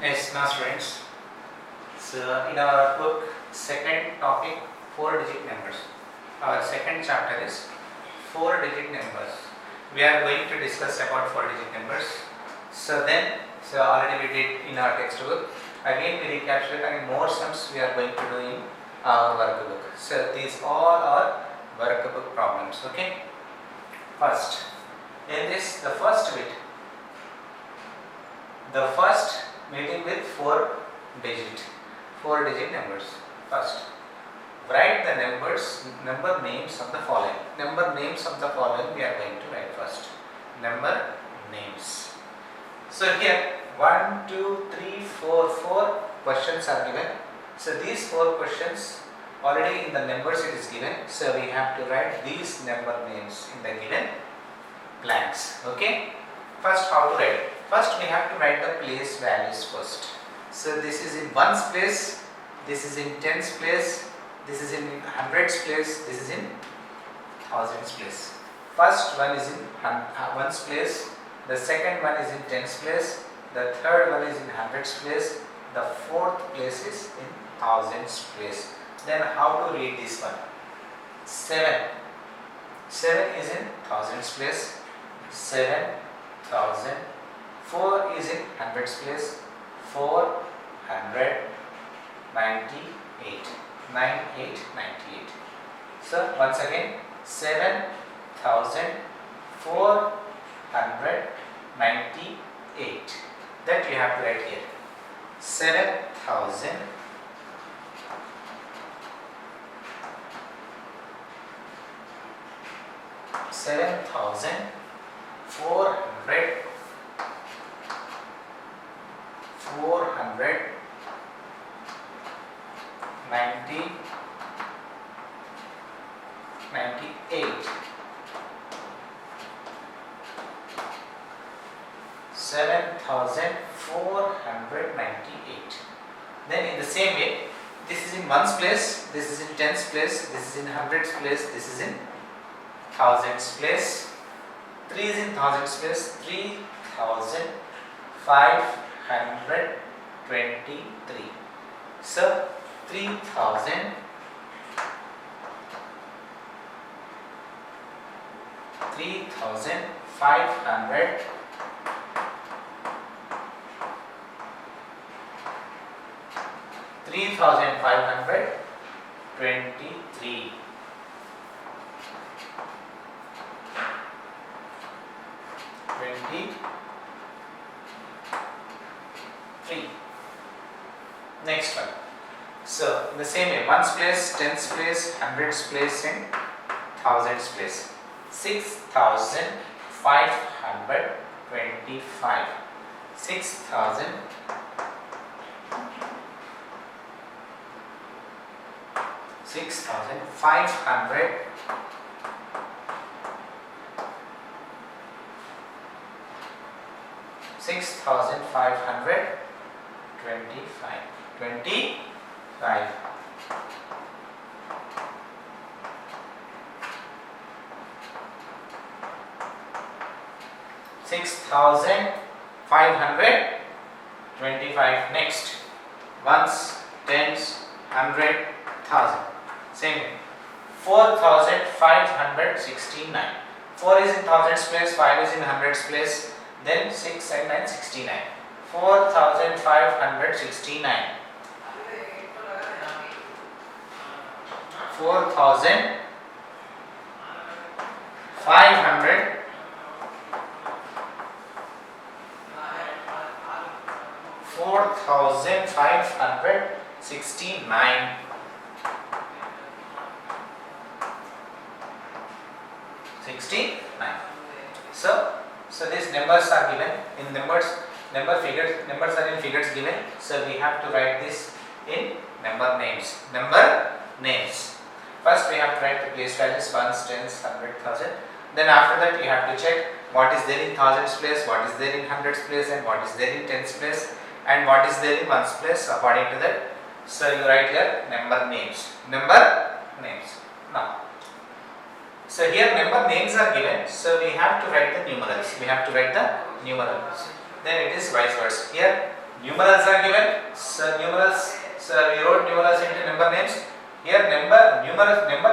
Yes, now students. So in our book, second topic, 4-digit numbers. Our second chapter is 4-digit numbers. We are going to discuss about 4-digit numbers. So already we did in our textbook. Again we recapitulate and more sums we are going to do in our workbook. So these all are workbook problems. Okay. First, in this the first bit, the first meeting with 4-digit numbers. First, write the number names of the following. Number names of the following we are going to write first. Number names. So here 1, 2, 3, 4, 4 questions are given. So these 4 questions already in the numbers it is given. So we have to write these number names in the given blanks. Okay. First, how to write? First we have to write the place values first. So this is in ones place, this is in tens place, this is in hundreds place, this is in thousands place. First one is in ones place, the second one is in tens place, the third one is in hundreds place, the fourth place is in thousands place. Then how to read this one? 7 is in thousands place, 7,000. 4 is in hundreds place, 498, 9898. So once again 7,498. That you have to write here. 7,000 498. 7,498. Then in the same way, this is in ones place, this is in tens place, this is in hundreds place, this is in thousands place. 3 is in thousands place, 3,523. So 3,000 3,500 3,523. Next one. So in the same way, ones place, tens place, hundreds place, and thousands place. 6,525. 6,000 6,500 6,525. 25. 6,525. Next, ones, tens, 100, 1,000. Same way. 4,569. 4 is in thousands place, 5 is in hundreds place, then 6 and 9, 69. 4,569. 4,500. 4,569. 69. So these numbers are given in numbers are in figures given. So we have to write this in number names. First we have to write the place values, ones, tens, 100,000. Then after that you have to check what is there in thousands place, what is there in hundreds place, and what is there in tens place, and what is there in ones place according to that. So you write here number names. Now, so here number names are given. So we have to write the numerals. Then it is vice versa. Here Numerals are given. So numerals. So we wrote numerals into number names. Here number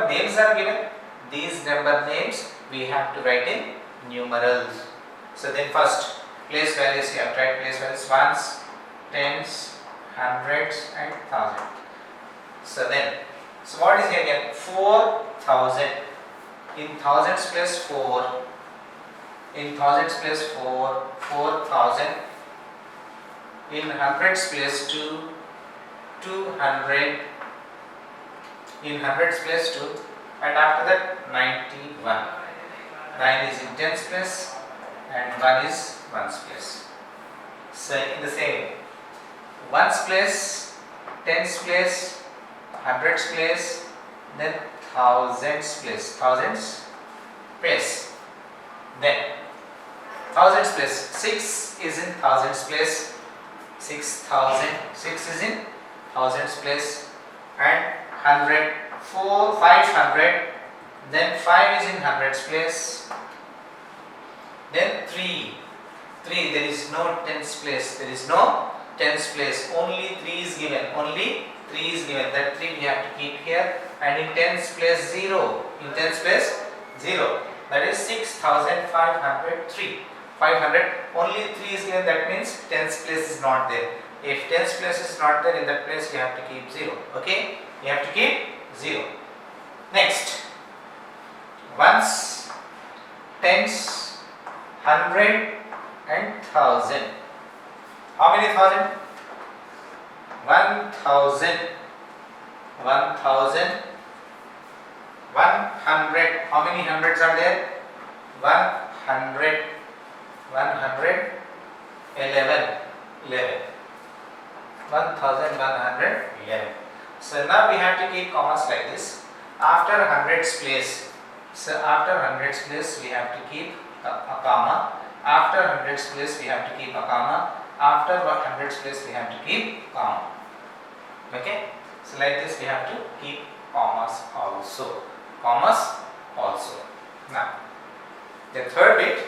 names are given. These number names we have to write in numerals. So then first place values, you have to write place values, ones, tens, hundreds and thousand. So what is here again? 4,000. In thousands place 4. In thousands place 4. 4,000. In hundreds place 2. 200. In hundreds place 2. And after that 91. 9 is in tens place and 1 is ones place. So in the same ones place, tens place, hundreds place, then thousands place. Thousands place. Then thousands place. 6 is in thousands place. 6,000. 6 is in thousands place. And 100. 500. Then 5 is in hundreds place. Then 3. There is no tens place. There is no tens place. Only 3 is given. Only 3 is given. That 3 we have to keep here. And in tens place 0. In tens place 0. That is 6,503. 500. Only 3 is given. That means tens place is not there. If tens place is not there, in that place you have to keep 0. Okay? You have to keep 0. Next. Ones, tens, hundred and thousand. How many thousand? 1,000. 1,000. 100. How many hundreds are there? 100. 100. 11. 1,111. So now we have to keep commas like this. After hundreds place. So after hundreds place we have to keep a comma. After hundreds place we have to keep a comma. After hundreds place we have to keep comma. Okay. So like this we have to keep commas also. Commas also. Now the third bit.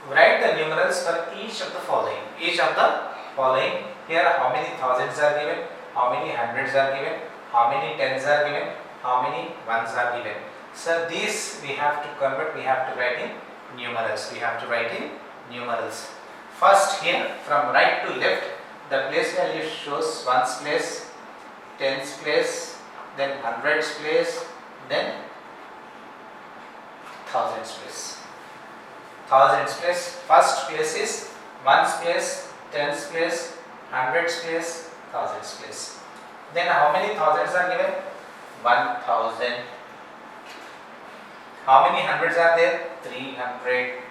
Write the numerals for each of the following. Each of the following. Here how many thousands are given, how many hundreds are given, how many tens are given, how many ones are given. So these we have to convert, we have to write in numerals. We have to write in numerals. First here from right to left, the place value shows ones place, tens place, then hundreds place, then thousands place. Thousands place. First place is ones place, tens place, hundreds place, thousands place. Then how many thousands are given? 1,000. How many hundreds are there? 300.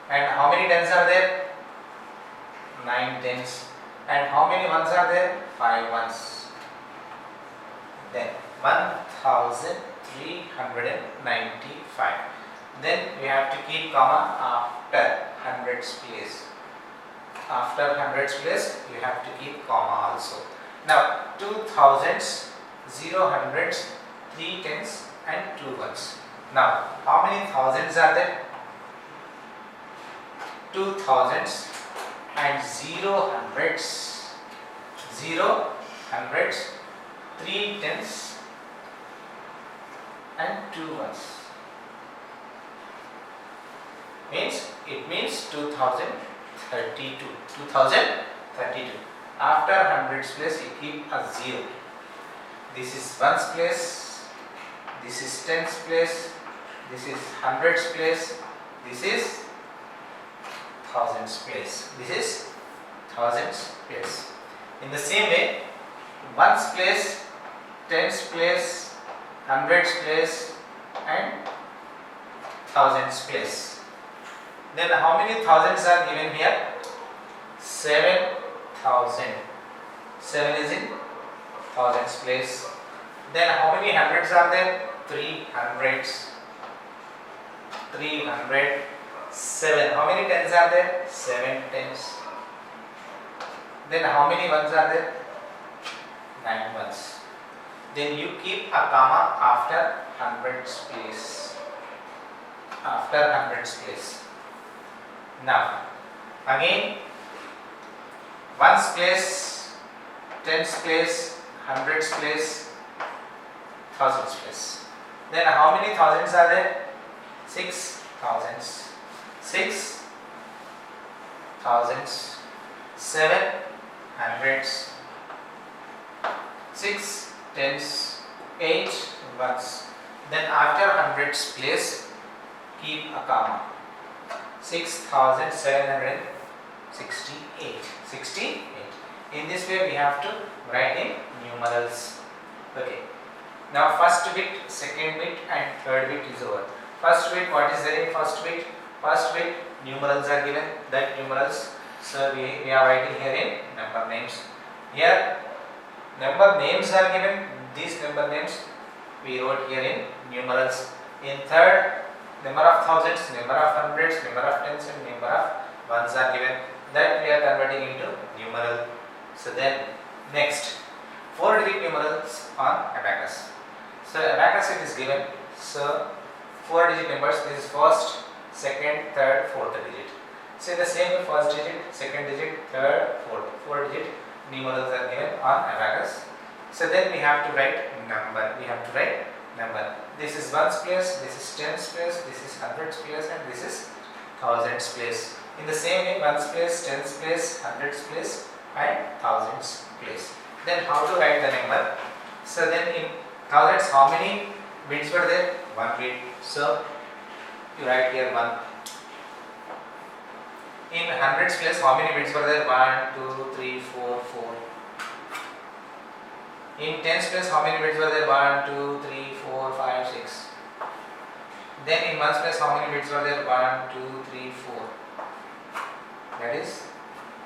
And how many tens are there? 9 tens. And how many ones are there? 5 ones. Then 1,395. Then we have to keep comma after hundreds place. After hundreds place, you have to keep comma also. Now 2 thousands, 0 hundreds, 3 tens and 2 ones. Now how many thousands are there? 2 thousands and 0 hundreds. 0 hundreds, 3 tens and 2 ones. It means 2032. 2032. After hundreds place you keep a 0. This is ones place, this is tens place, this is hundreds place, this is thousands place. This is thousands place. In the same way, ones place, tens place, hundreds place and thousands place. Then how many thousands are given here? 7,000. 7 is in thousands place. Then how many hundreds are there? 300. 300. 7. How many tens are there? 7 tens. Then how many ones are there? 9 ones. Then you keep a comma after hundreds place. After hundreds place. Now again ones place, tens place, hundreds place, thousands place. Then how many thousands are there? 6 thousands. 6 thousands, 7 hundreds, 6 tens, 8 ones. Then after hundreds place, keep a comma. 6,768. 68. In this way we have to write in numerals. Okay. Now first bit, second bit and third bit is over. First bit, what is there in first bit? First bit, numerals are given. That numerals, so we are writing here in number names. Here number names are given. These number names we wrote here in numerals. In third, number of thousands, number of hundreds, number of tens and number of ones are given. That we are converting into numeral. So then next, 4-digit numerals on abacus. So abacus it is given. So 4-digit numbers, this is first, second, third, fourth digit. Say the same, first digit, second digit, third, fourth. 4-digit numerals are given on abacus. So then we have to write number. This is ones place, this is tens place, this is hundreds place and this is thousands place. In the same way, ones place, tens place, hundreds place and thousands place. Then how to write the number? So then in thousands, how many bits were there? 1 bit. So you write here 1. In hundreds place, how many bits were there? 1, 2, 3, 4, 4. In tens place, how many bits were there? 1, 2, 3, 4, 5, 6. Then in ones place, how many bits were there? 1, 2, 3, 4. That is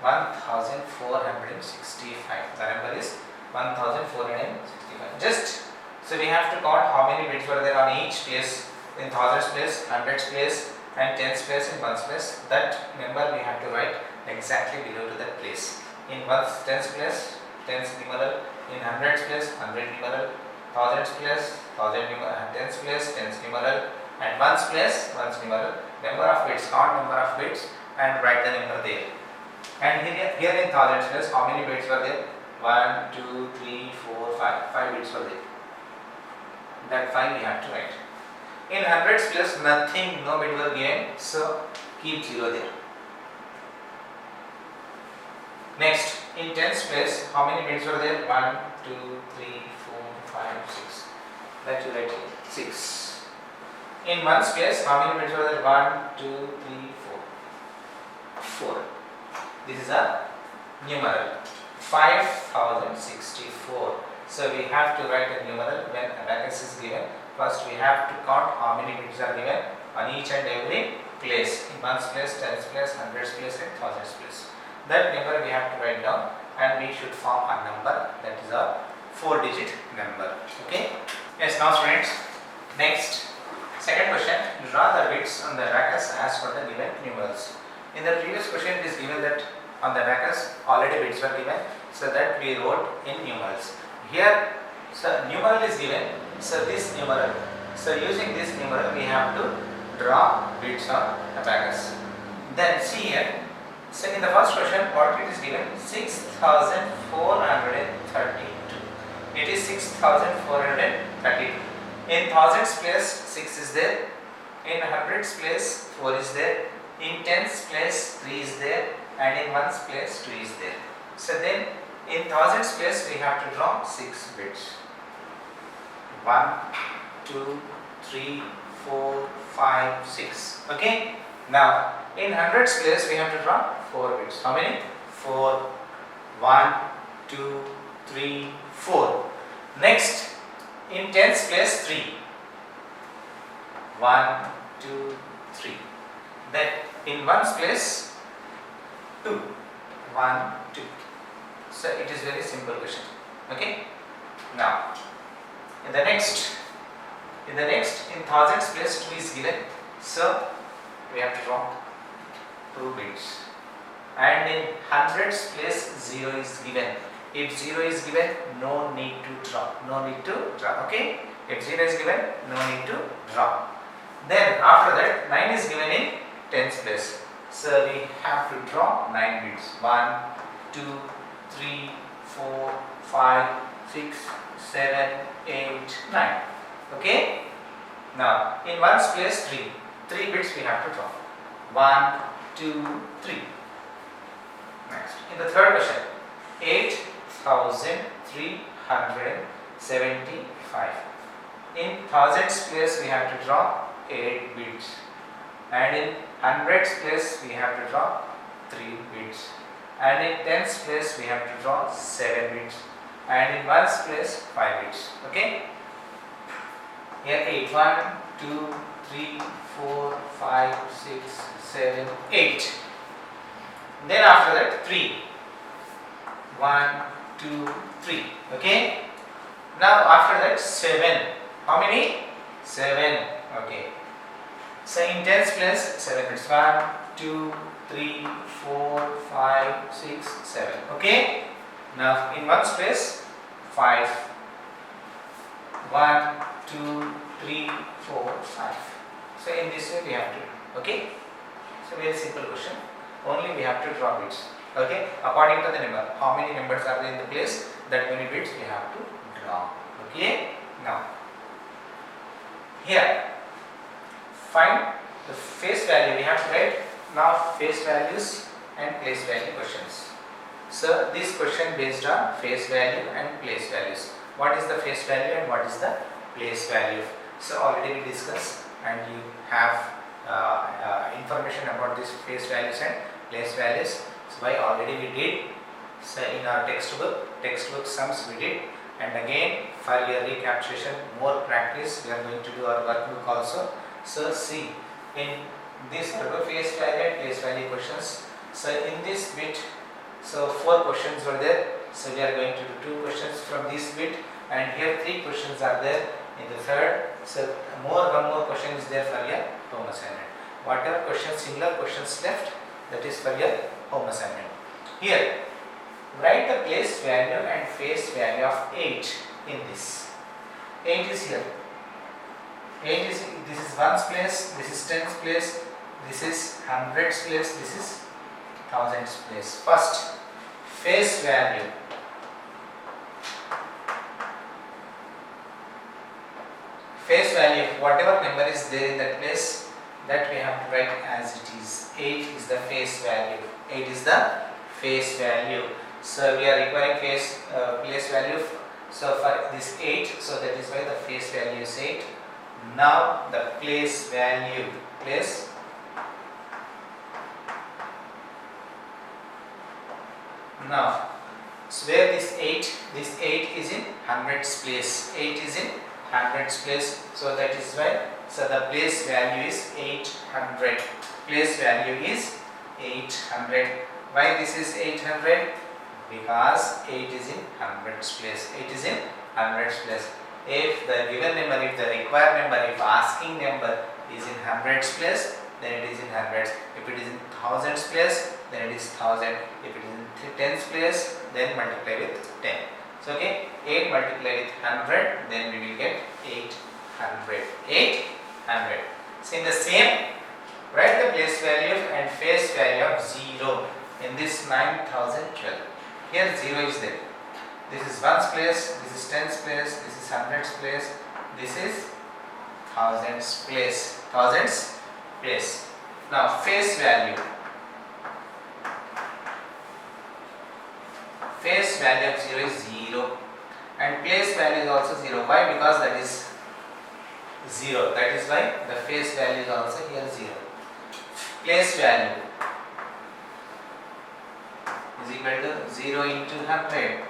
1465. The number is 1465. Just so we have to count how many bits were there on each place. In thousands place, hundreds place and tens place and ones place. That number we have to write exactly below to that place. In ones, tens place, tens numeral. In hundreds place, 100 numeral. Thousands place, tens place, tens numeral. And ones place, ones numeral. Number of bits, count number of bits and write the number there. And here in thousands place, how many bits were there? 1, 2, 3, 4, 5. 5 bits were there. That 5 we have to write. In hundreds place, nothing, no bit were given, so keep 0 there. Next, in tens place, how many bits were there? 1, 2, 3, 4, 5, 6. That you write here, 6. In ones place, how many bits were there? 1, 2, 3, 4. 4. This is a numeral. 5064. So we have to write a numeral when abacus is given. First we have to count how many bits are given on each and every place. In ones place, tens place, hundreds place and thousands place. That number we have to write down and we should form a number that is a 4-digit number. Okay. Yes, now students, next second question, draw the bits on the abacus as per the given numerals. In the previous question it is given that on the abacus already bits were given, so that we wrote in numerals. Here, so numeral is given, so this numeral, so using this numeral we have to draw bits on abacus. Then see here, so in the first question what it is given? 6432. It is 6432. In thousands place 6 is there, in hundreds place 4 is there, in tens place 3 is there and in ones place 2 is there. So then in thousands place we have to draw 6 bits. 1, 2, 3, 4, 5, 6. Okay. Now in hundreds place we have to draw 4 bits. How many? 4. 1, 2, 3, 4. Next in tens place 3. 1, 2, 3. Then in ones place 2. 1, 2. So it is very simple question. Okay. Now in the next in thousands place 2 is given. So we have to draw 2 bits. And in hundreds place 0 is given. If 0 is given, no need to draw. Okay. If 0 is given, no need to draw. Then after that 9 is given in tens place. So we have to draw 9 bits. 1, 2, 3, 4, 5, 6, 7, 8, 9. Okay? Now, in ones place 3. 3 bits we have to draw. 1, 2, 3. Next. In the third question, 8,375. In thousands place we have to draw 8 bits. And in hundreds place we have to draw 3 bits. And in tens place we have to draw 7 bits. And in ones place 5 bits. Okay? Here 8. 1, 2, 3, 4, 5, 6, 7, 8. Then after that 3. 1, 2, 3. Okay? Now after that 7. How many? 7. Okay. So in tens place 7 bits. 1, 2, 3, 4, 5, 6, 7. Okay? Now in ones place 5. 1, 2, 3, 4, 5. So in this way we have to do. Okay? So very simple question. Only we have to draw bits. Okay? According to the number. How many numbers are there in the place? That many bits we have to draw. Okay? Now here find the face value. We have to write now face values and place value questions. So this question based on face value and place values. What is the face value and what is the place value? So already we discussed and you have information about this face values and place values. So by already we did. So in our textbook sums we did, and again for your recapitulation, more practice, we are going to do our workbook also. So see, in this face value and place value questions, so in this bit, so 4 questions were there. So we are going to do 2 questions from this bit, and here 3 questions are there in the third. So one more question is there for your home assignment. Whatever questions, similar questions left, that is for your home assignment. Here, write the place value and face value of 8 in this. 8 is here. 8 is, this is ones place, this is tens place, this is hundreds place, this is thousands place. First, face value. Face value, whatever number is there in that place, that we have to write as it is. 8 is the face value. 8 is the face value. So we are requiring place value. So for this 8, so that is why the face value is 8. Now the place value, place now. So where this 8 is in hundreds place. 8 is in hundreds place. So that is why. So the place value is 800. Place value is 800. Why this is 800? Because 8 is in hundreds place. 8 is in hundreds place. If the given number, if the required number, if asking number is in hundreds place, then it is in hundreds. If it is in thousands place, then it is thousand. If it is in tens place, then multiply with 10. So okay, 8 multiply with 100, then we will get 800. 800. So in the same, write the place value and face value of 0 in this 9012. Here 0 is there. This is ones place, this is tens place, this is hundreds place, this is thousands place. Thousands place. Now face value. Face value of 0 is 0 and place value is also 0. Why? Because that is 0. That is why the face value is also here 0. Place value is equal to 0 into 100.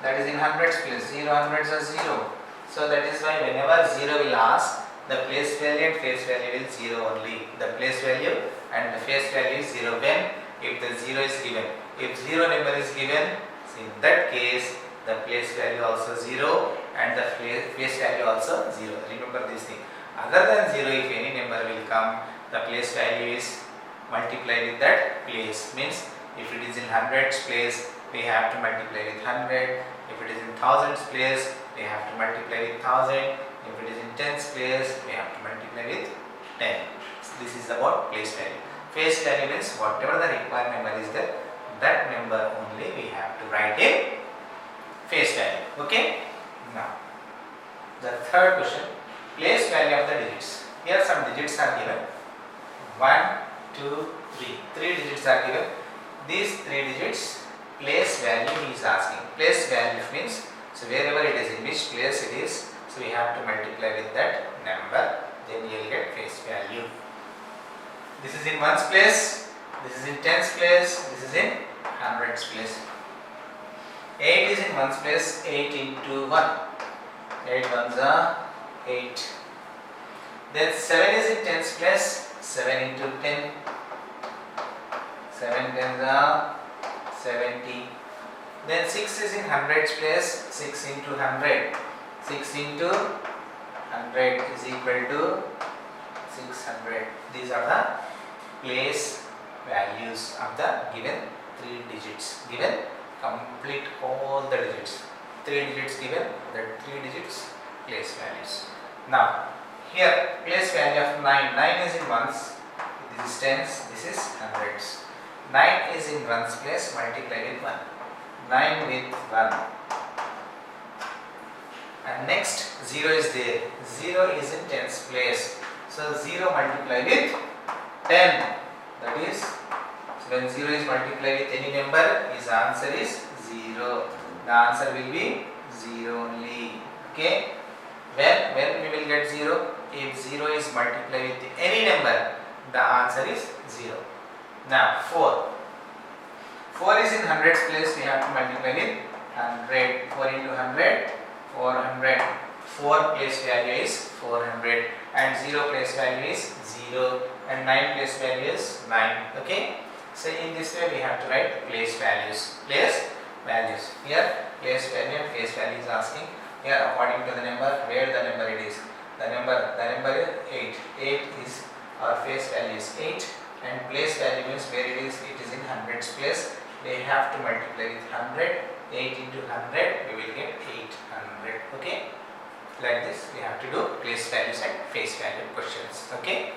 That is in hundreds place. 0 hundreds are 0. So that is why whenever 0 will ask, the place value and face value will 0 only. The place value and the face value is 0 when if the 0 is given. If 0 number is given, so in that case the place value also 0 and the face value also 0. Remember this thing. Other than 0, if any number will come, the place value is multiplied with that place. Means if it is in hundreds place, we have to multiply with 100. If it is in thousands place, we have to multiply with 1000. If it is in tens place, we have to multiply with 10. So this is about place value. Face value means whatever the required number is there, that number only we have to write in face value. Okay. Now the third question, place value of the digits. Here some digits are given, 1, 2, 3. 3 digits are given. These 3 digits place value he is asking. Place value means, so wherever it is, in which place it is, so we have to multiply with that number, then you will get face value. This is in ones place, this is in tens place, this is in hundreds place. 8 is in ones place, 8 into 1. 8 ones are 8. Then 7 is in tens place, 7 into 10. 7 tens are 70. Then 6 is in hundreds place, 6 into 100. 6 into 100 is equal to 600. These are the place values of the given 3 digits. Given complete all the digits. 3 digits given, that 3 digits place values. Now here place value of 9. 9 is in ones, this is tens, this is hundreds. 9 is in ones place, multiply with 1. 9 with 1. And next 0 is there. 0 is in tens place. So 0 multiply with 10. That is, so when 0 is multiplied with any number, his answer is 0. The answer will be 0 only. Okay. When we will get 0? If 0 is multiplied with any number, the answer is 0. Now 4. 4 is in hundreds place, we have to multiply with 100. 4 into 100, 400. 4 place value is 400 and 0 place value is 0 and 9 place value is 9. Okay. So in this way we have to write place values. Place values. Here place value and face value is asking. Here according to the number, where the number it is. The number is 8. 8 is our face value is 8 and place value means where it is in hundreds place. They have to multiply with 100. 8 into 100 we will get 800. Okay. Like this we have to do place values and face value questions. Okay.